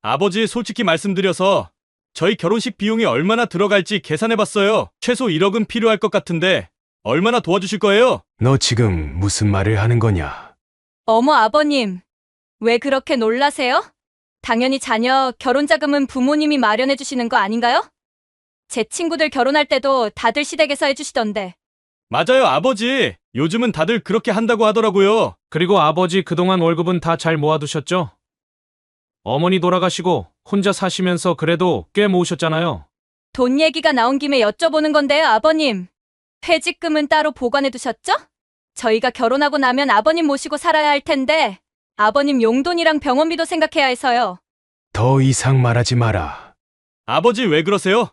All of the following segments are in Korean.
아버지, 솔직히 말씀드려서 저희 결혼식 비용이 얼마나 들어갈지 계산해봤어요. 최소 1억은 필요할 것 같은데 얼마나 도와주실 거예요? 너 지금 무슨 말을 하는 거냐? 어머, 아버님. 왜 그렇게 놀라세요? 당연히 자녀 결혼 자금은 부모님이 마련해 주시는 거 아닌가요? 제 친구들 결혼할 때도 다들 시댁에서 해주시던데. 맞아요, 아버지. 요즘은 다들 그렇게 한다고 하더라고요. 그리고 아버지 그동안 월급은 다 잘 모아두셨죠? 어머니 돌아가시고 혼자 사시면서 그래도 꽤 모으셨잖아요. 돈 얘기가 나온 김에 여쭤보는 건데요, 아버님. 퇴직금은 따로 보관해 두셨죠? 저희가 결혼하고 나면 아버님 모시고 살아야 할 텐데 아버님 용돈이랑 병원비도 생각해야 해서요. 더 이상 말하지 마라. 아버지, 왜 그러세요?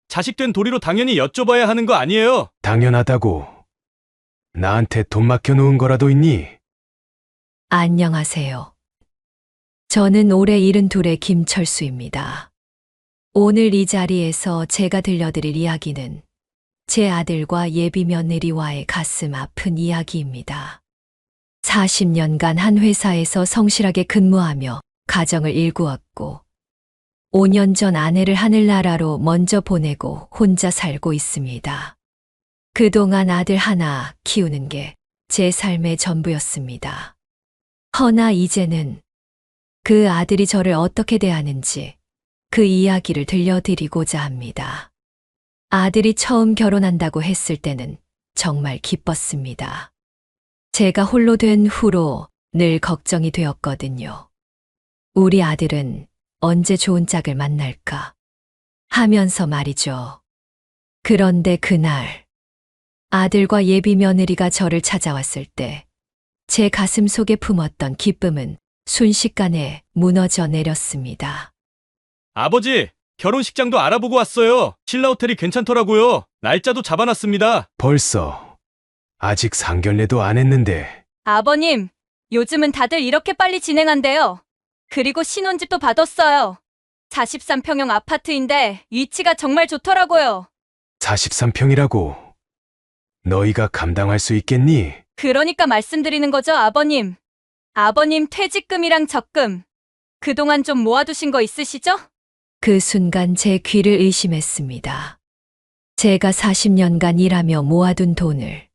자식된 도리로 당연히 여쭤봐야 하는 거 아니에요? 당연하다고. 나한테 돈 맡겨놓은 거라도 있니? 안녕하세요. 저는 올해 72의 김철수입니다. 오늘 이 자리에서 제가 들려드릴 이야기는 제 아들과 예비 며느리와의 가슴 아픈 이야기입니다. 40년간 한 회사에서 성실하게 근무하며 가정을 일구었고 5년 전 아내를 하늘나라로 먼저 보내고 혼자 살고 있습니다. 그동안 아들 하나 키우는 게 제 삶의 전부였습니다. 허나 이제는 그 아들이 저를 어떻게 대하는지 그 이야기를 들려드리고자 합니다. 아들이 처음 결혼한다고 했을 때는 정말 기뻤습니다. 제가 홀로 된 후로 늘 걱정이 되었거든요. 우리 아들은 언제 좋은 짝을 만날까 하면서 말이죠. 그런데 그날 아들과 예비 며느리가 저를 찾아왔을 때 제 가슴 속에 품었던 기쁨은 순식간에 무너져 내렸습니다. 아버지, 결혼식장도 알아보고 왔어요. 신라 호텔이 괜찮더라고요. 날짜도 잡아놨습니다. 벌써. 아직 상견례도 안 했는데. 아버님, 요즘은 다들 이렇게 빨리 진행한대요. 그리고 신혼집도 받았어요. 43평형 아파트인데 위치가 정말 좋더라고요. 43평이라고. 너희가 감당할 수 있겠니? 그러니까 말씀드리는 거죠, 아버님. 아버님 퇴직금이랑 적금, 그동안 좀 모아두신 거 있으시죠? 그 순간 제 귀를 의심했습니다. 제가 40년간 일하며 모아둔 돈을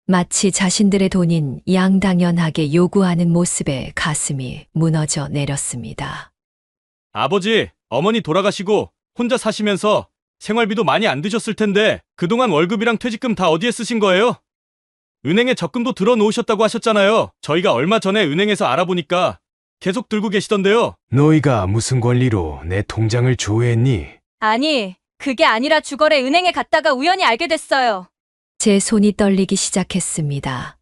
마치 자신들의 돈인 양당연하게 요구하는 모습에 가슴이 무너져 내렸습니다. 아버지, 어머니 돌아가시고 혼자 사시면서 생활비도 많이 안 드셨을 텐데 그동안 월급이랑 퇴직금 다 어디에 쓰신 거예요? 은행에 적금도 들어 놓으셨다고 하셨잖아요. 저희가 얼마 전에 은행에서 알아보니까 계속 들고 계시던데요. 너희가 무슨 권리로 내 통장을 조회했니? 아니, 그게 아니라 주거래 은행에 갔다가 우연히 알게 됐어요. 제 손이 떨리기 시작했습니다.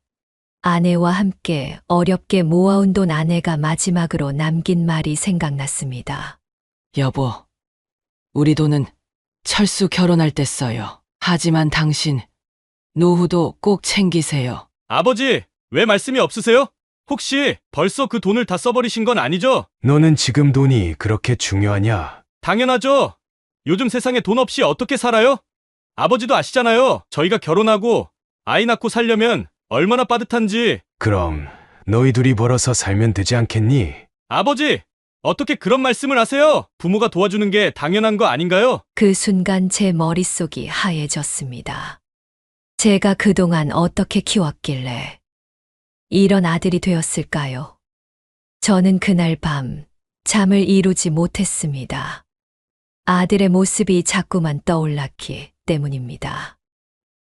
아내와 함께 어렵게 모아온 돈 아내가 마지막으로 남긴 말이 생각났습니다. 여보, 우리 돈은 철수 결혼할 때 써요. 하지만 당신, 노후도 꼭 챙기세요. 아버지, 왜 말씀이 없으세요? 혹시 벌써 그 돈을 다 써버리신 건 아니죠? 너는 지금 돈이 그렇게 중요하냐? 당연하죠. 요즘 세상에 돈 없이 어떻게 살아요? 아버지도 아시잖아요. 저희가 결혼하고 아이 낳고 살려면 얼마나 빠듯한지. 그럼 너희 둘이 벌어서 살면 되지 않겠니? 아버지, 어떻게 그런 말씀을 하세요? 부모가 도와주는 게 당연한 거 아닌가요? 그 순간 제 머릿속이 하얘졌습니다. 제가 그동안 어떻게 키웠길래 이런 아들이 되었을까요? 저는 그날 밤 잠을 이루지 못했습니다. 아들의 모습이 자꾸만 떠올랐기 때문입니다.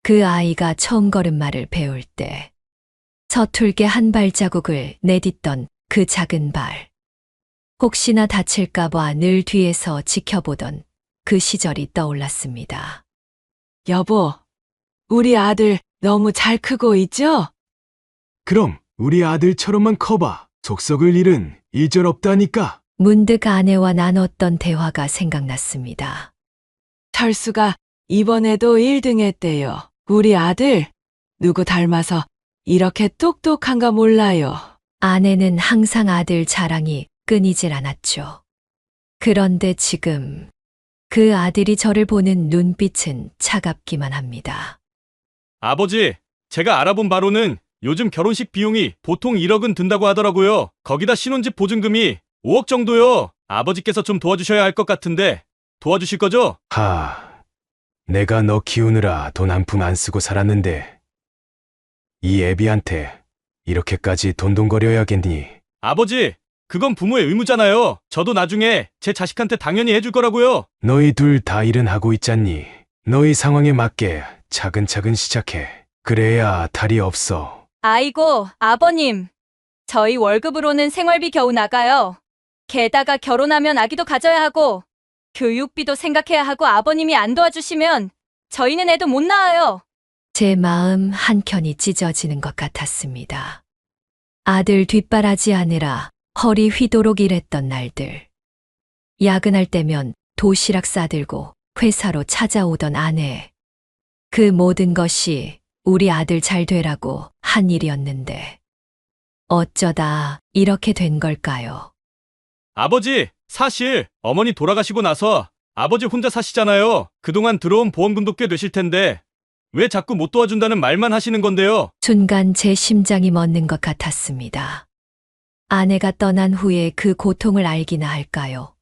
그 아이가 처음 걸음마를 배울 때 서툴게 한 발자국을 내딛던 그 작은 발. 혹시나 다칠까봐 늘 뒤에서 지켜보던 그 시절이 떠올랐습니다. 여보, 우리 아들 너무 잘 크고 있죠? 그럼 우리 아들처럼만 커봐. 속 썩을 일은 일절없다니까. 문득 아내와 나눴던 대화가 생각났습니다. 철수가 이번에도 1등 했대요. 우리 아들, 누구 닮아서 이렇게 똑똑한가 몰라요. 아내는 항상 아들 자랑이 끊이질 않았죠. 그런데 지금 그 아들이 저를 보는 눈빛은 차갑기만 합니다. 아버지, 제가 알아본 바로는 요즘 결혼식 비용이 보통 1억은 든다고 하더라고요. 거기다 신혼집 보증금이 5억 정도요. 아버지께서 좀 도와주셔야 할 것 같은데 도와주실 거죠? 내가 너 키우느라 돈 한 푼 안 쓰고 살았는데 이 애비한테 이렇게까지 돈돈거려야겠니? 아버지, 그건 부모의 의무잖아요. 저도 나중에 제 자식한테 당연히 해줄 거라고요. 너희 둘 다 일은 하고 있잖니. 너희 상황에 맞게 차근차근 시작해. 그래야 탈이 없어. 아이고, 아버님. 저희 월급으로는 생활비 겨우 나가요. 게다가 결혼하면 아기도 가져야 하고, 교육비도 생각해야 하고 아버님이 안 도와주시면 저희는 애도 못 낳아요. 제 마음 한켠이 찢어지는 것 같았습니다. 아들 뒷바라지 하느라 허리 휘도록 일했던 날들. 야근할 때면 도시락 싸들고 회사로 찾아오던 아내. 그 모든 것이 우리 아들 잘 되라고 한 일이었는데 어쩌다 이렇게 된 걸까요? 아버지, 사실 어머니 돌아가시고 나서 아버지 혼자 사시잖아요. 그동안 들어온 보험금도 꽤 되실 텐데 왜 자꾸 못 도와준다는 말만 하시는 건데요? 순간 제 심장이 멎는 것 같았습니다. 아내가 떠난 후에 그 고통을 알기나 할까요?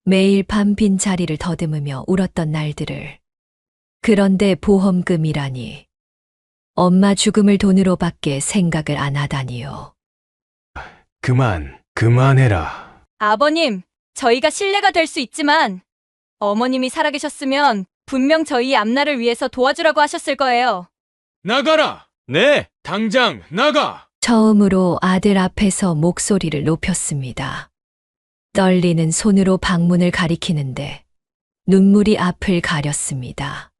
매일 밤 빈자리를 더듬으며 울었던 날들을. 그런데 보험금이라니. 엄마 죽음을 돈으로밖에 생각을 안 하다니요. 그만해라. 아버님, 저희가 신뢰가 될 수 있지만 어머님이 살아계셨으면 분명 저희 앞날을 위해서 도와주라고 하셨을 거예요. 나가라! 네, 당장 나가! 처음으로 아들 앞에서 목소리를 높였습니다. 떨리는 손으로 방문을 가리키는데 눈물이 앞을 가렸습니다.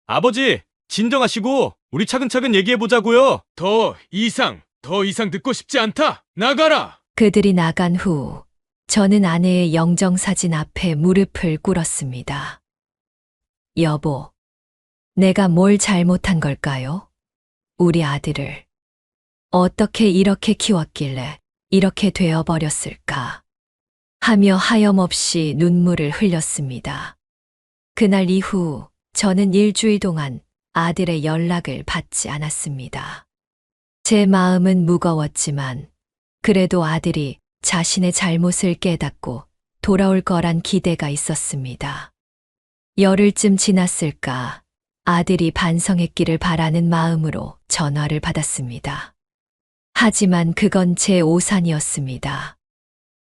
아버지, 진정하시고 우리 차근차근 얘기해보자고요. 더 이상 듣고 싶지 않다! 나가라! 그들이 나간 후 저는 아내의 영정사진 앞에 무릎을 꿇었습니다. 여보, 내가 뭘 잘못한 걸까요? 우리 아들을 어떻게 이렇게 키웠길래 이렇게 되어버렸을까? 하며 하염없이 눈물을 흘렸습니다. 그날 이후 저는 일주일 동안 아들의 연락을 받지 않았습니다. 제 마음은 무거웠지만 그래도 아들이 자신의 잘못을 깨닫고 돌아올 거란 기대가 있었습니다. 열흘쯤 지났을까 아들이 반성했기를 바라는 마음으로 전화를 받았습니다. 하지만 그건 제 오산이었습니다.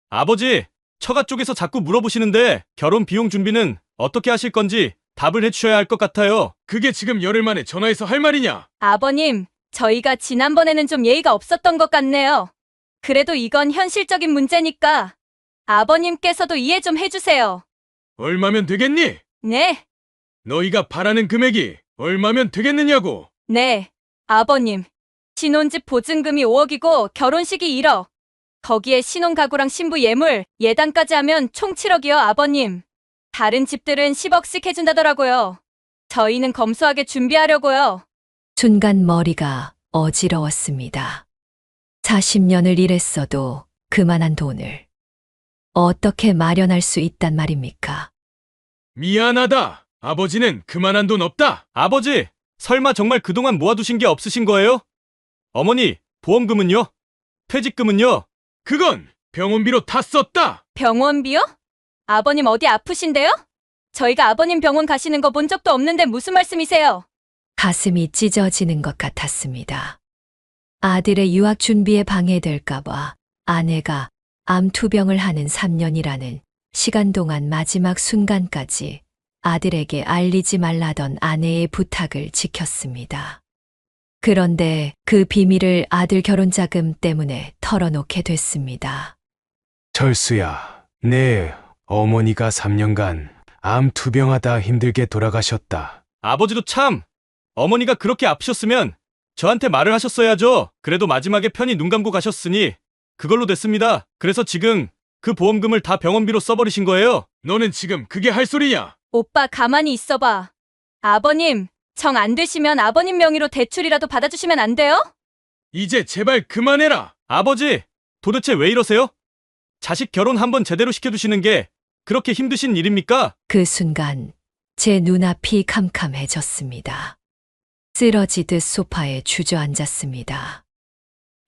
아버지, 처가 쪽에서 자꾸 물어보시는데 결혼 비용 준비는 어떻게 하실 건지 답을 해주셔야 할 것 같아요. 그게 지금 열흘 만에 전화해서 할 말이냐? 아버님, 저희가 지난번에는 좀 예의가 없었던 것 같네요. 그래도 이건 현실적인 문제니까 아버님께서도 이해 좀 해주세요. 얼마면 되겠니? 네, 너희가 바라는 금액이 얼마면 되겠느냐고! 네, 아버님. 신혼집 보증금이 5억이고 결혼식이 1억. 거기에 신혼가구랑 신부 예물, 예단까지 하면 총 7억이요, 아버님. 다른 집들은 10억씩 해준다더라고요. 저희는 검소하게 준비하려고요. 순간 머리가 어지러웠습니다. 40년을 일했어도 그만한 돈을 어떻게 마련할 수 있단 말입니까? 미안하다! 아버지는 그만한 돈 없다! 아버지, 설마 정말 그동안 모아두신 게 없으신 거예요? 어머니, 보험금은요? 퇴직금은요? 그건 병원비로 다 썼다! 병원비요? 아버님 어디 아프신데요? 저희가 아버님 병원 가시는 거 본 적도 없는데 무슨 말씀이세요? 가슴이 찢어지는 것 같았습니다. 아들의 유학 준비에 방해될까봐 아내가 암 투병을 하는 3년이라는 시간 동안 마지막 순간까지 아들에게 알리지 말라던 아내의 부탁을 지켰습니다. 그런데 그 비밀을 아들 결혼자금 때문에 털어놓게 됐습니다. 철수야, 내 어머니가 3년간 암 투병하다 힘들게 돌아가셨다. 아버지도 참, 어머니가 그렇게 아프셨으면 저한테 말을 하셨어야죠. 그래도 마지막에 편히 눈 감고 가셨으니 그걸로 됐습니다. 그래서 지금 그 보험금을 다 병원비로 써버리신 거예요. 너는 지금 그게 할 소리냐? 오빠 가만히 있어봐. 아버님, 정 안 되시면 아버님 명의로 대출이라도 받아주시면 안 돼요? 이제 제발 그만해라! 아버지, 도대체 왜 이러세요? 자식 결혼 한번 제대로 시켜두시는 게 그렇게 힘드신 일입니까? 그 순간 제 눈앞이 캄캄해졌습니다. 쓰러지듯 소파에 주저앉았습니다.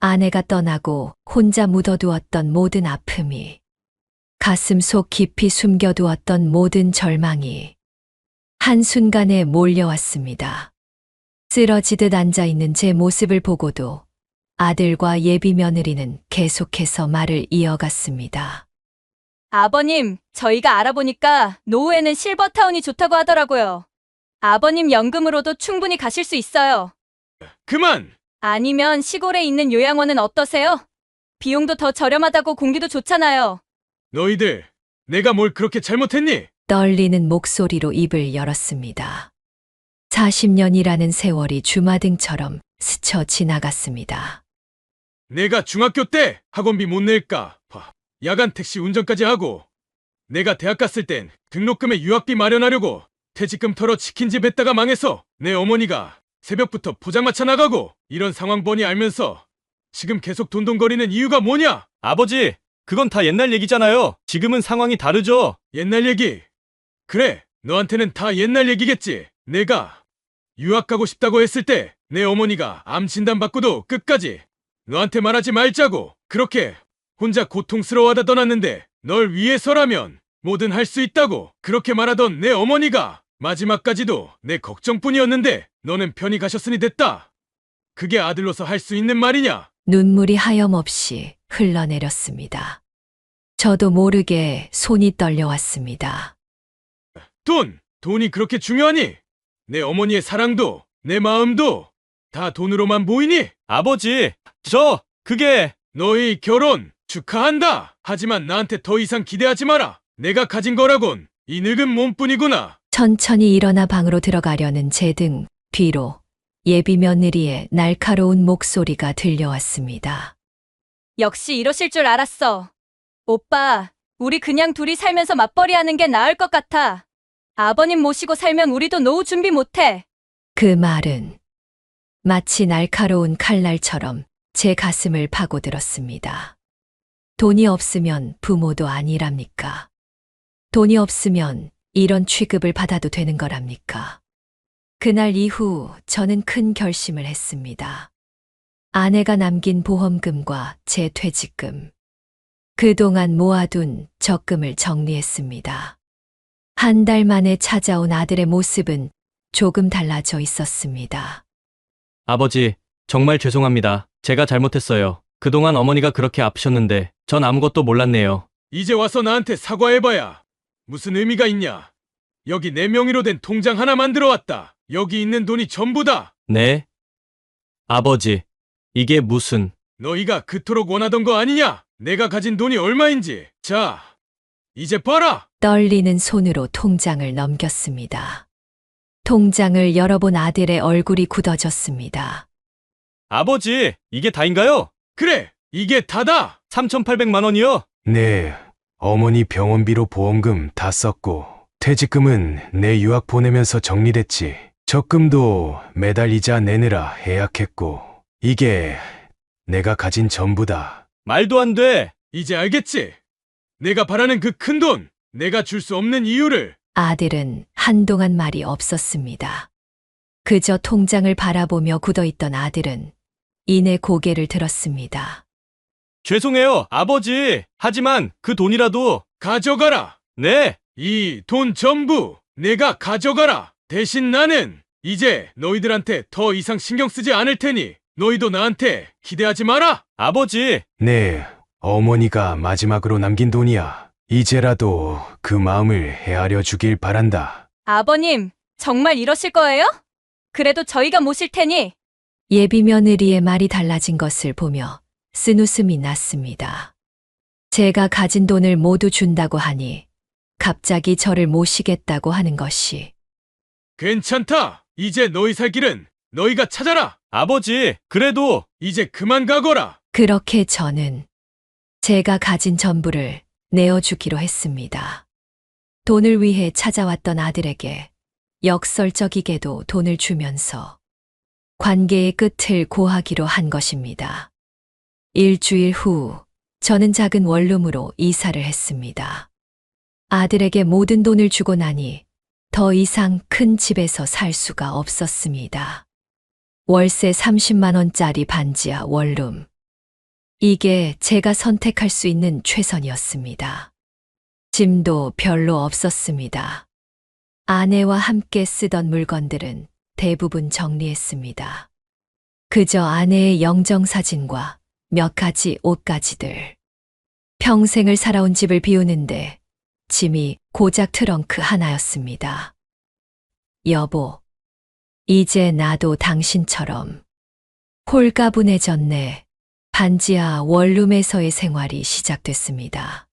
아내가 떠나고 혼자 묻어두었던 모든 아픔이, 가슴 속 깊이 숨겨두었던 모든 절망이 한순간에 몰려왔습니다. 쓰러지듯 앉아있는 제 모습을 보고도 아들과 예비 며느리는 계속해서 말을 이어갔습니다. 아버님, 저희가 알아보니까 노후에는 실버타운이 좋다고 하더라고요. 아버님 연금으로도 충분히 가실 수 있어요. 그만! 아니면 시골에 있는 요양원은 어떠세요? 비용도 더 저렴하다고 공기도 좋잖아요. 너희들, 내가 뭘 그렇게 잘못했니? 떨리는 목소리로 입을 열었습니다. 40년이라는 세월이 주마등처럼 스쳐 지나갔습니다. 내가 중학교 때 학원비 못 낼까 봐 야간 택시 운전까지 하고, 내가 대학 갔을 땐 등록금에 유학비 마련하려고 퇴직금 털어 치킨집 했다가 망해서 내 어머니가 새벽부터 포장마차 나가고, 이런 상황 뻔히 알면서 지금 계속 돈돈거리는 이유가 뭐냐? 아버지, 그건 다 옛날 얘기잖아요. 지금은 상황이 다르죠. 옛날 얘기? 그래, 너한테는 다 옛날 얘기겠지. 내가 유학 가고 싶다고 했을 때 내 어머니가 암 진단 받고도 끝까지 너한테 말하지 말자고 그렇게 혼자 고통스러워하다 떠났는데, 널 위해서라면 뭐든 할 수 있다고 그렇게 말하던 내 어머니가 마지막까지도 내 걱정뿐이었는데 너는 편히 가셨으니 됐다. 그게 아들로서 할 수 있는 말이냐? 눈물이 하염없이 흘러내렸습니다. 저도 모르게 손이 떨려왔습니다. 돈이 그렇게 중요하니? 내 어머니의 사랑도 내 마음도 다 돈으로만 보이니? 아버지, 그게 너희 결혼 축하한다. 하지만 나한테 더 이상 기대하지 마라. 내가 가진 거라곤 이 늙은 몸뿐이구나. 천천히 일어나 방으로 들어가려는 제 등 뒤로 예비 며느리의 날카로운 목소리가 들려왔습니다. 역시 이러실 줄 알았어. 오빠, 우리 그냥 둘이 살면서 맞벌이 하는 게 나을 것 같아. 아버님 모시고 살면 우리도 노후 준비 못해. 그 말은 마치 날카로운 칼날처럼 제 가슴을 파고들었습니다. 돈이 없으면 부모도 아니랍니까? 돈이 없으면 이런 취급을 받아도 되는 거랍니까? 그날 이후 저는 큰 결심을 했습니다. 아내가 남긴 보험금과 제 퇴직금, 그동안 모아둔 적금을 정리했습니다. 한 달 만에 찾아온 아들의 모습은 조금 달라져 있었습니다. 아버지, 정말 죄송합니다. 제가 잘못했어요. 그동안 어머니가 그렇게 아프셨는데 전 아무것도 몰랐네요. 이제 와서 나한테 사과해봐야 무슨 의미가 있냐? 여기 내 명의로 된 통장 하나 만들어 왔다. 여기 있는 돈이 전부다. 네? 아버지, 이게 무슨... 너희가 그토록 원하던 거 아니냐? 내가 가진 돈이 얼마인지. 자, 이제 봐라. 떨리는 손으로 통장을 넘겼습니다. 통장을 열어본 아들의 얼굴이 굳어졌습니다. 아버지, 이게 다인가요? 그래, 이게 다다. 3,800만 원이요? 네, 어머니 병원비로 보험금 다 썼고, 퇴직금은 내 유학 보내면서 정리됐지. 적금도 매달 이자 내느라 해약했고, 이게 내가 가진 전부다. 말도 안 돼. 이제 알겠지? 내가 바라는 그 큰 돈, 내가 줄 수 없는 이유를. 아들은 한동안 말이 없었습니다. 그저 통장을 바라보며 굳어있던 아들은 이내 고개를 들었습니다. 죄송해요, 아버지. 하지만 그 돈이라도... 가져가라. 네. 이 돈 전부 내가 가져가라. 대신 나는 이제 너희들한테 더 이상 신경 쓰지 않을 테니 너희도 나한테 기대하지 마라. 아버지. 네, 어머니가 마지막으로 남긴 돈이야. 이제라도 그 마음을 헤아려 주길 바란다. 아버님, 정말 이러실 거예요? 그래도 저희가 모실 테니. 예비 며느리의 말이 달라진 것을 보며 쓴웃음이 났습니다. 제가 가진 돈을 모두 준다고 하니 갑자기 저를 모시겠다고 하는 것이. 괜찮다. 이제 너희 살 길은 너희가 찾아라. 아버지, 그래도 이제 그만 가거라. 그렇게 저는 제가 가진 전부를 내어주기로 했습니다. 돈을 위해 찾아왔던 아들에게 역설적이게도 돈을 주면서 관계의 끝을 고하기로 한 것입니다. 일주일 후 저는 작은 원룸으로 이사를 했습니다. 아들에게 모든 돈을 주고 나니 더 이상 큰 집에서 살 수가 없었습니다. 월세 30만 원짜리 반지하 원룸. 이게 제가 선택할 수 있는 최선이었습니다. 짐도 별로 없었습니다. 아내와 함께 쓰던 물건들은 대부분 정리했습니다. 그저 아내의 영정사진과 몇 가지 옷가지들. 평생을 살아온 집을 비우는데 짐이 고작 트렁크 하나였습니다. 여보, 이제 나도 당신처럼 홀가분해졌네. 반지하 원룸에서의 생활이 시작됐습니다.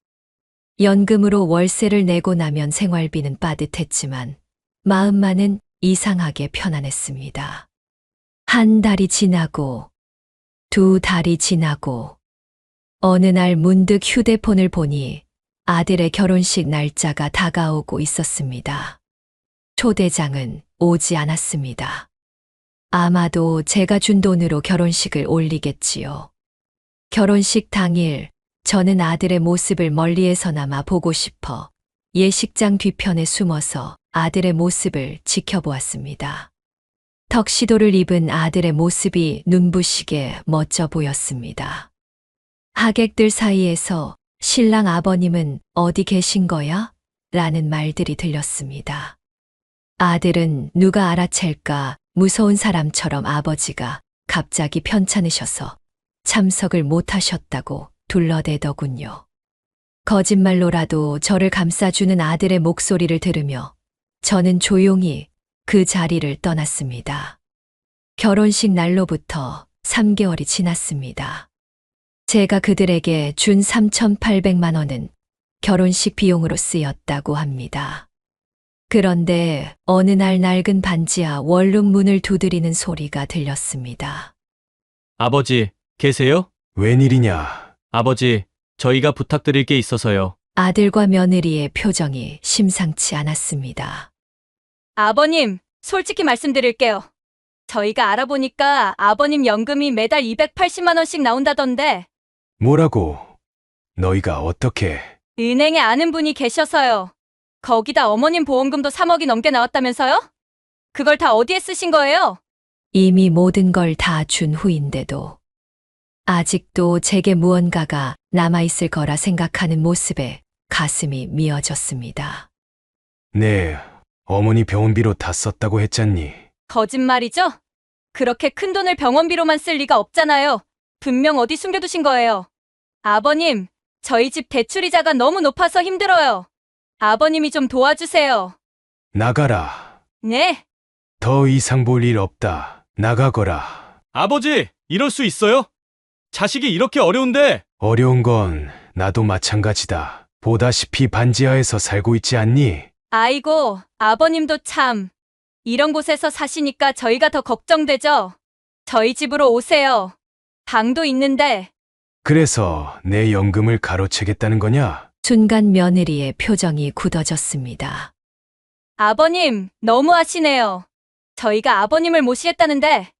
연금으로 월세를 내고 나면 생활비는 빠듯했지만 마음만은 이상하게 편안했습니다. 한 달이 지나고 두 달이 지나고 어느 날 문득 휴대폰을 보니 아들의 결혼식 날짜가 다가오고 있었습니다. 초대장은 오지 않았습니다. 아마도 제가 준 돈으로 결혼식을 올리겠지요. 결혼식 당일 저는 아들의 모습을 멀리에서나마 보고 싶어 예식장 뒤편에 숨어서 아들의 모습을 지켜보았습니다. 턱시도를 입은 아들의 모습이 눈부시게 멋져 보였습니다. 하객들 사이에서 신랑 아버님은 어디 계신 거야? 라는 말들이 들렸습니다. 아들은 누가 알아챌까 무서운 사람처럼 아버지가 갑자기 편찮으셔서 참석을 못하셨다고 둘러대더군요. 거짓말로라도 저를 감싸주는 아들의 목소리를 들으며 저는 조용히 그 자리를 떠났습니다. 결혼식 날로부터 3개월이 지났습니다. 제가 그들에게 준 3,800만 원은 결혼식 비용으로 쓰였다고 합니다. 그런데 어느 날 낡은 반지하 원룸 문을 두드리는 소리가 들렸습니다. 아버지, 계세요? 웬일이냐? 아버지, 저희가 부탁드릴 게 있어서요. 아들과 며느리의 표정이 심상치 않았습니다. 아버님, 솔직히 말씀드릴게요. 저희가 알아보니까 아버님 연금이 매달 280만 원씩 나온다던데 뭐라고? 너희가 어떻게? 은행에 아는 분이 계셔서요. 거기다 어머님 보험금도 3억이 넘게 나왔다면서요? 그걸 다 어디에 쓰신 거예요? 이미 모든 걸 다 준 후인데도 아직도 제게 무언가가 남아있을 거라 생각하는 모습에 가슴이 미어졌습니다. 네, 어머니 병원비로 다 썼다고 했잖니. 거짓말이죠? 그렇게 큰 돈을 병원비로만 쓸 리가 없잖아요. 분명 어디 숨겨두신 거예요. 아버님, 저희 집 대출이자가 너무 높아서 힘들어요. 아버님이 좀 도와주세요. 나가라. 네? 더 이상 볼 일 없다. 나가거라. 아버지, 이럴 수 있어요? 자식이 이렇게 어려운데 어려운 건 나도 마찬가지다. 보다시피 반지하에서 살고 있지 않니? 아이고, 아버님도 참. 이런 곳에서 사시니까 저희가 더 걱정되죠? 저희 집으로 오세요. 방도 있는데. 그래서 내 연금을 가로채겠다는 거냐? 순간 며느리의 표정이 굳어졌습니다. 아버님, 너무하시네요. 저희가 아버님을 모시겠다는데.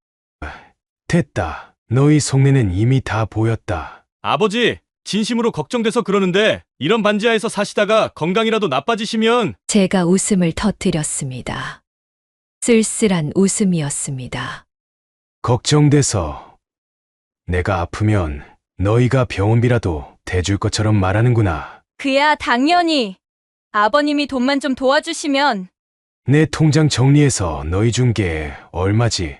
됐다. 너희 속내는 이미 다 보였다. 아버지, 진심으로 걱정돼서 그러는데 이런 반지하에서 사시다가 건강이라도 나빠지시면 제가 웃음을 터뜨렸습니다. 쓸쓸한 웃음이었습니다. 걱정돼서 내가 아프면 너희가 병원비라도 대줄 것처럼 말하는구나. 그야 당연히. 아버님이 돈만 좀 도와주시면. 내 통장 정리해서 너희 준 게 얼마지?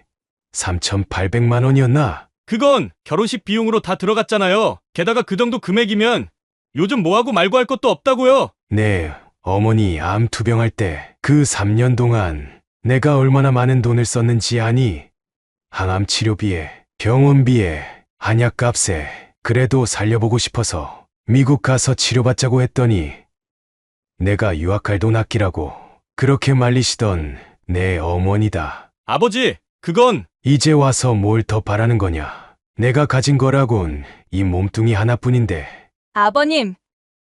3,800만 원이었나? 그건 결혼식 비용으로 다 들어갔잖아요. 게다가 그 정도 금액이면 요즘 뭐하고 말고 할 것도 없다고요. 네, 어머니 암 투병할 때 그 3년 동안 내가 얼마나 많은 돈을 썼는지 아니? 항암 치료비에, 병원비에, 한약값에 그래도 살려보고 싶어서 미국 가서 치료받자고 했더니 내가 유학할 돈 아끼라고 그렇게 말리시던 내 어머니다. 아버지, 그건 이제 와서 뭘 더 바라는 거냐? 내가 가진 거라곤 이 몸뚱이 하나뿐인데. 아버님,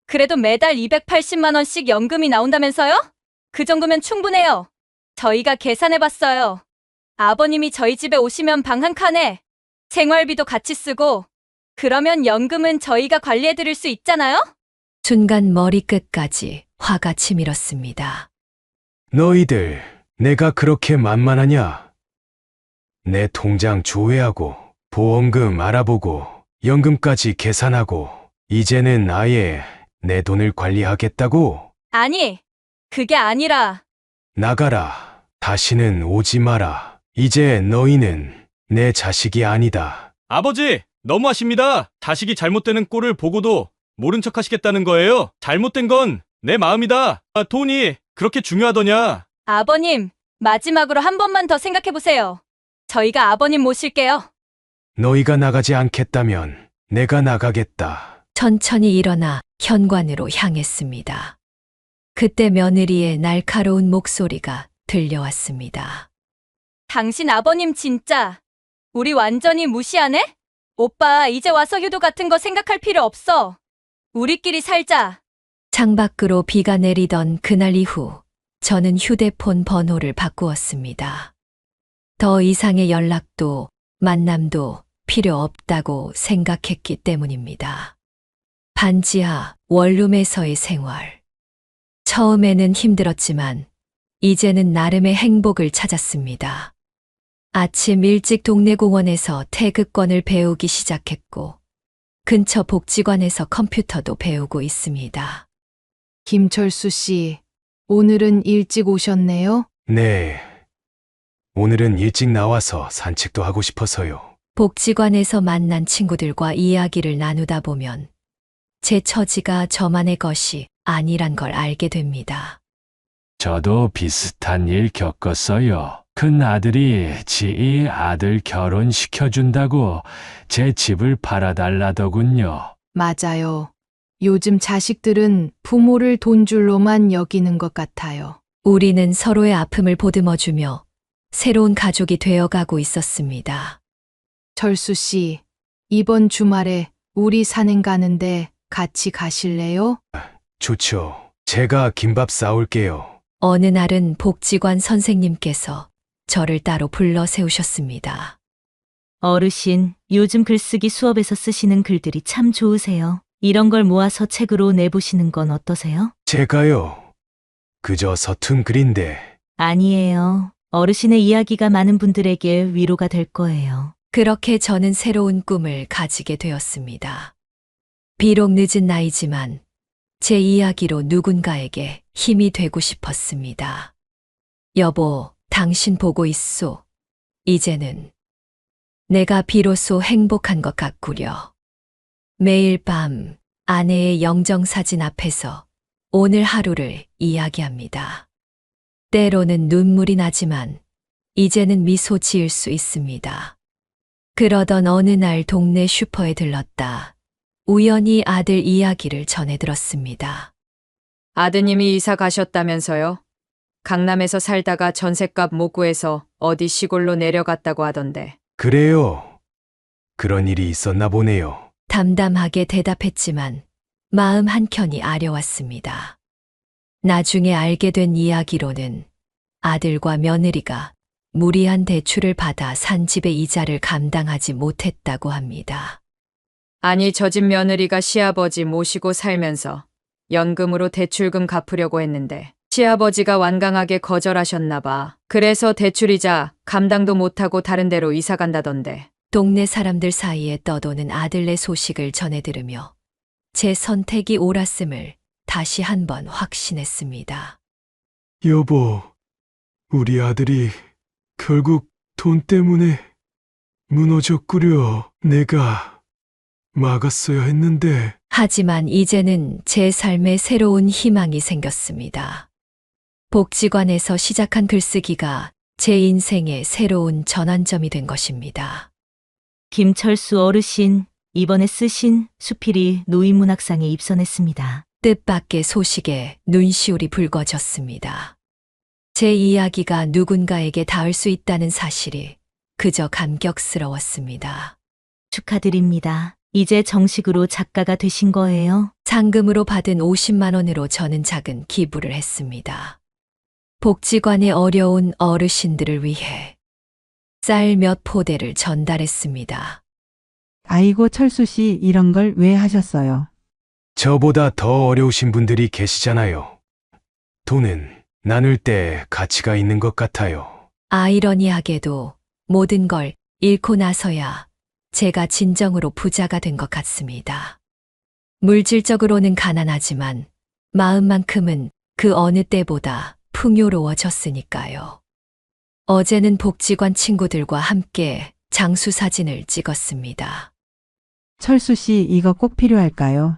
그래도 매달 280만 원씩 연금이 나온다면서요? 그 정도면 충분해요. 저희가 계산해봤어요. 아버님이 저희 집에 오시면 방 한 칸에 생활비도 같이 쓰고 그러면 연금은 저희가 관리해드릴 수 있잖아요? 순간 머리끝까지 화가 치밀었습니다. 너희들 내가 그렇게 만만하냐? 내 통장 조회하고 보험금 알아보고 연금까지 계산하고 이제는 아예 내 돈을 관리하겠다고? 아니, 그게 아니라 나가라. 다시는 오지 마라. 이제 너희는 내 자식이 아니다. 아버지, 너무하십니다. 자식이 잘못되는 꼴을 보고도 모른 척 하시겠다는 거예요? 잘못된 건 내 마음이다. 돈이 그렇게 중요하더냐? 아버님, 마지막으로 한 번만 더 생각해 보세요. 저희가 아버님 모실게요. 너희가 나가지 않겠다면 내가 나가겠다. 천천히 일어나 현관으로 향했습니다. 그때 며느리의 날카로운 목소리가 들려왔습니다. 당신 아버님 진짜 우리 완전히 무시하네? 오빠, 이제 와서 효도 같은 거 생각할 필요 없어. 우리끼리 살자. 창밖으로 비가 내리던 그날 이후 저는 휴대폰 번호를 바꾸었습니다. 더 이상의 연락도 만남도 필요 없다고 생각했기 때문입니다. 반지하 원룸에서의 생활. 처음에는 힘들었지만 이제는 나름의 행복을 찾았습니다. 아침 일찍 동네 공원에서 태극권을 배우기 시작했고 근처 복지관에서 컴퓨터도 배우고 있습니다. 김철수 씨, 오늘은 일찍 오셨네요? 네. 오늘은 일찍 나와서 산책도 하고 싶어서요. 복지관에서 만난 친구들과 이야기를 나누다 보면 제 처지가 저만의 것이 아니란 걸 알게 됩니다. 저도 비슷한 일 겪었어요. 큰 아들이 지 아들 결혼시켜준다고 제 집을 팔아달라더군요. 맞아요. 요즘 자식들은 부모를 돈줄로만 여기는 것 같아요. 우리는 서로의 아픔을 보듬어주며 새로운 가족이 되어가고 있었습니다. 철수 씨, 이번 주말에 우리 산행 가는데 같이 가실래요? 좋죠. 제가 김밥 싸올게요. 어느 날은 복지관 선생님께서 저를 따로 불러 세우셨습니다. 어르신, 요즘 글쓰기 수업에서 쓰시는 글들이 참 좋으세요. 이런 걸 모아서 책으로 내보시는 건 어떠세요? 제가요. 그저 서툰 글인데. 아니에요. 어르신의 이야기가 많은 분들에게 위로가 될 거예요. 그렇게 저는 새로운 꿈을 가지게 되었습니다. 비록 늦은 나이지만 제 이야기로 누군가에게 힘이 되고 싶었습니다. 여보, 당신 보고 있소. 이제는 내가 비로소 행복한 것 같구려. 매일 밤 아내의 영정사진 앞에서 오늘 하루를 이야기합니다. 때로는 눈물이 나지만 이제는 미소 지을 수 있습니다. 그러던 어느 날 동네 슈퍼에 들렀다. 우연히 아들 이야기를 전해 들었습니다. 아드님이 이사 가셨다면서요? 강남에서 살다가 전셋값 못 구해서 어디 시골로 내려갔다고 하던데. 그래요. 그런 일이 있었나 보네요. 담담하게 대답했지만 마음 한켠이 아려왔습니다. 나중에 알게 된 이야기로는 아들과 며느리가 무리한 대출을 받아 산 집의 이자를 감당하지 못했다고 합니다. 아니, 저 집 며느리가 시아버지 모시고 살면서 연금으로 대출금 갚으려고 했는데 시아버지가 완강하게 거절하셨나 봐. 그래서 대출이자 감당도 못하고 다른 데로 이사 간다던데. 동네 사람들 사이에 떠도는 아들의 소식을 전해 들으며 제 선택이 옳았음을 다시 한번 확신했습니다. 여보, 우리 아들이 결국 돈 때문에 무너졌구려. 내가 막았어야 했는데. 하지만 이제는 제 삶에 새로운 희망이 생겼습니다. 복지관에서 시작한 글쓰기가 제 인생의 새로운 전환점이 된 것입니다. 김철수 어르신, 이번에 쓰신 수필이 노인문학상에 입선했습니다. 뜻밖의 소식에 눈시울이 붉어졌습니다. 제 이야기가 누군가에게 닿을 수 있다는 사실이 그저 감격스러웠습니다. 축하드립니다. 이제 정식으로 작가가 되신 거예요? 상금으로 받은 50만 원으로 저는 작은 기부를 했습니다. 복지관의 어려운 어르신들을 위해 쌀 몇 포대를 전달했습니다. 아이고 철수 씨 이런 걸 왜 하셨어요? 저보다 더 어려우신 분들이 계시잖아요. 돈은 나눌 때 가치가 있는 것 같아요. 아이러니하게도 모든 걸 잃고 나서야 제가 진정으로 부자가 된 것 같습니다. 물질적으로는 가난하지만 마음만큼은 그 어느 때보다 풍요로워졌으니까요. 어제는 복지관 친구들과 함께 장수 사진을 찍었습니다. 철수 씨, 이거 꼭 필요할까요?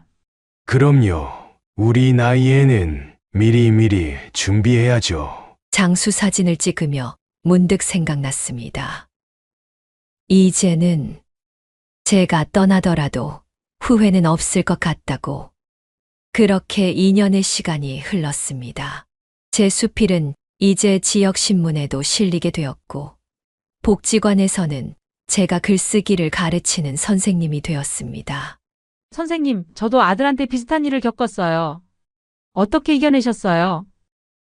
그럼요. 우리 나이에는 미리미리 준비해야죠. 장수 사진을 찍으며 문득 생각났습니다. 이제는 제가 떠나더라도 후회는 없을 것 같다고. 그렇게 2년의 시간이 흘렀습니다. 제 수필은 이제 지역신문에도 실리게 되었고, 복지관에서는 제가 글쓰기를 가르치는 선생님이 되었습니다. 선생님, 저도 아들한테 비슷한 일을 겪었어요. 어떻게 이겨내셨어요?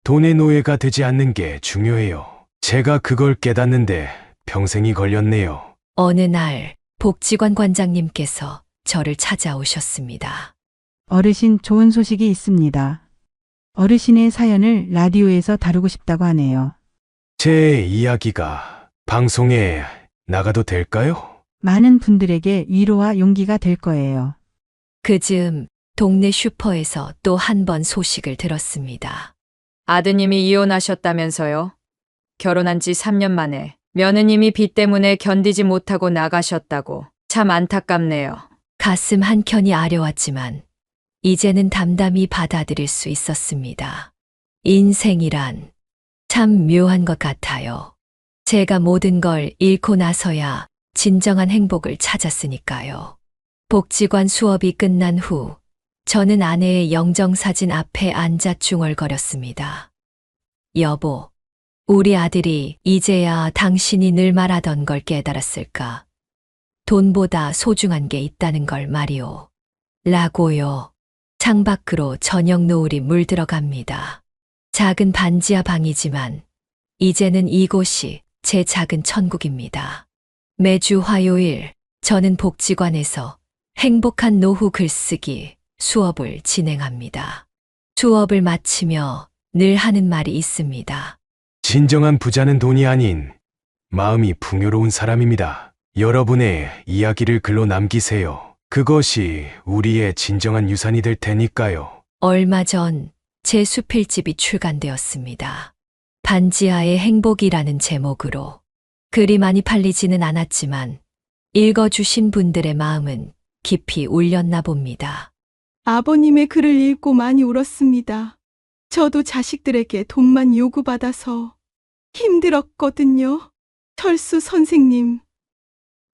돈의 노예가 되지 않는 게 중요해요. 제가 그걸 깨닫는데 평생이 걸렸네요. 어느 날 복지관 관장님께서 저를 찾아오셨습니다. 어르신, 좋은 소식이 있습니다. 어르신의 사연을 라디오에서 다루고 싶다고 하네요. 제 이야기가 방송에 나가도 될까요? 많은 분들에게 위로와 용기가 될 거예요. 그 즈음 동네 슈퍼에서 또 한 번 소식을 들었습니다. 아드님이 이혼하셨다면서요? 결혼한 지 3년 만에 며느님이 빚 때문에 견디지 못하고 나가셨다고. 참 안타깝네요. 가슴 한켠이 아려왔지만 이제는 담담히 받아들일 수 있었습니다. 인생이란 참 묘한 것 같아요. 제가 모든 걸 잃고 나서야 진정한 행복을 찾았으니까요. 복지관 수업이 끝난 후 저는 아내의 영정사진 앞에 앉아 중얼거렸습니다. 여보, 우리 아들이 이제야 당신이 늘 말하던 걸 깨달았을까? 돈보다 소중한 게 있다는 걸 말이오. 라고요. 창밖으로 저녁 노을이 물들어갑니다. 작은 반지하 방이지만 이제는 이곳이 제 작은 천국입니다. 매주 화요일 저는 복지관에서 행복한 노후 글쓰기 수업을 진행합니다. 수업을 마치며 늘 하는 말이 있습니다. 진정한 부자는 돈이 아닌 마음이 풍요로운 사람입니다. 여러분의 이야기를 글로 남기세요. 그것이 우리의 진정한 유산이 될 테니까요. 얼마 전 제 수필집이 출간되었습니다. 반지하의 행복이라는 제목으로. 글이 많이 팔리지는 않았지만 읽어주신 분들의 마음은 깊이 울렸나 봅니다. 아버님의 글을 읽고 많이 울었습니다. 저도 자식들에게 돈만 요구받아서 힘들었거든요. 철수 선생님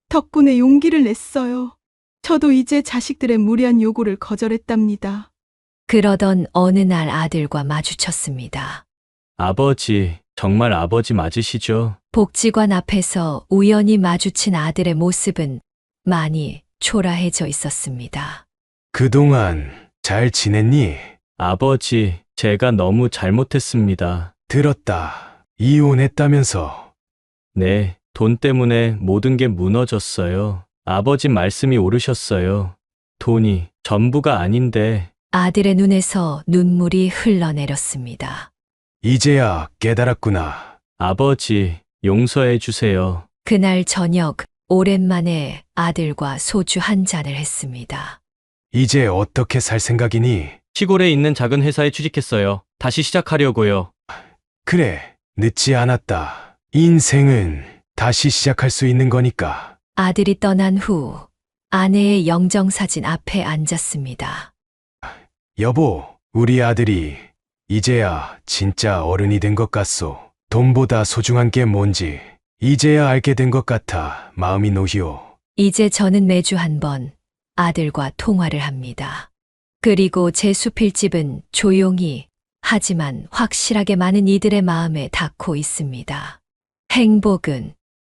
덕분에 용기를 냈어요. 저도 이제 자식들의 무리한 요구를 거절했답니다. 그러던 어느 날 아들과 마주쳤습니다. 아버지, 정말 아버지 맞으시죠? 복지관 앞에서 우연히 마주친 아들의 모습은 많이 초라해져 있었습니다. 그동안 잘 지냈니? 아버지, 제가 너무 잘못했습니다. 들었다. 이혼했다면서. 네, 돈 때문에 모든 게 무너졌어요. 아버지 말씀이 옳으셨어요. 돈이 전부가 아닌데. 아들의 눈에서 눈물이 흘러내렸습니다. 이제야 깨달았구나. 아버지, 용서해 주세요. 그날 저녁 오랜만에 아들과 소주 한 잔을 했습니다. 이제 어떻게 살 생각이니? 시골에 있는 작은 회사에 취직했어요. 다시 시작하려고요. 그래, 늦지 않았다. 인생은 다시 시작할 수 있는 거니까. 아들이 떠난 후 아내의 영정사진 앞에 앉았습니다. 여보, 우리 아들이 이제야 진짜 어른이 된 것 같소. 돈보다 소중한 게 뭔지 이제야 알게 된 것 같아 마음이 놓이오. 이제 저는 매주 한 번 아들과 통화를 합니다. 그리고 제 수필집은 조용히 하지만 확실하게 많은 이들의 마음에 닿고 있습니다. 행복은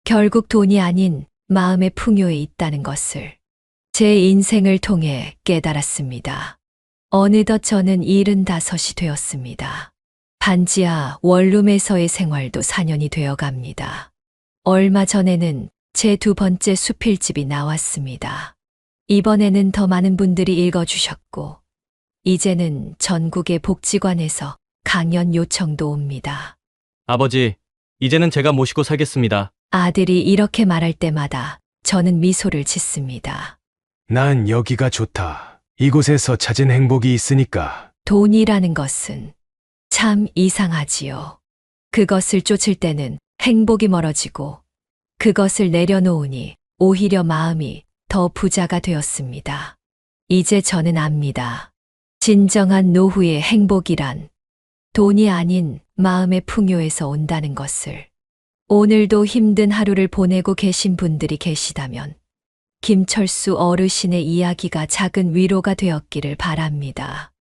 결국 돈이 아닌 마음의 풍요에 있다는 것을 제 인생을 통해 깨달았습니다. 어느덧 저는 75이 되었습니다. 반지하 원룸에서의 생활도 4년이 되어 갑니다. 얼마 전에는 제 2번째 수필집이 나왔습니다. 이번에는 더 많은 분들이 읽어주셨고, 이제는 전국의 복지관에서 강연 요청도 옵니다. 아버지, 이제는 제가 모시고 살겠습니다. 아들이 이렇게 말할 때마다 저는 미소를 짓습니다. 난 여기가 좋다. 이곳에서 찾은 행복이 있으니까. 돈이라는 것은 참 이상하지요. 그것을 쫓을 때는 행복이 멀어지고 그것을 내려놓으니 오히려 마음이 더 부자가 되었습니다. 이제 저는 압니다. 진정한 노후의 행복이란 돈이 아닌 마음의 풍요에서 온다는 것을. 오늘도 힘든 하루를 보내고 계신 분들이 계시다면 김철수 어르신의 이야기가 작은 위로가 되었기를 바랍니다.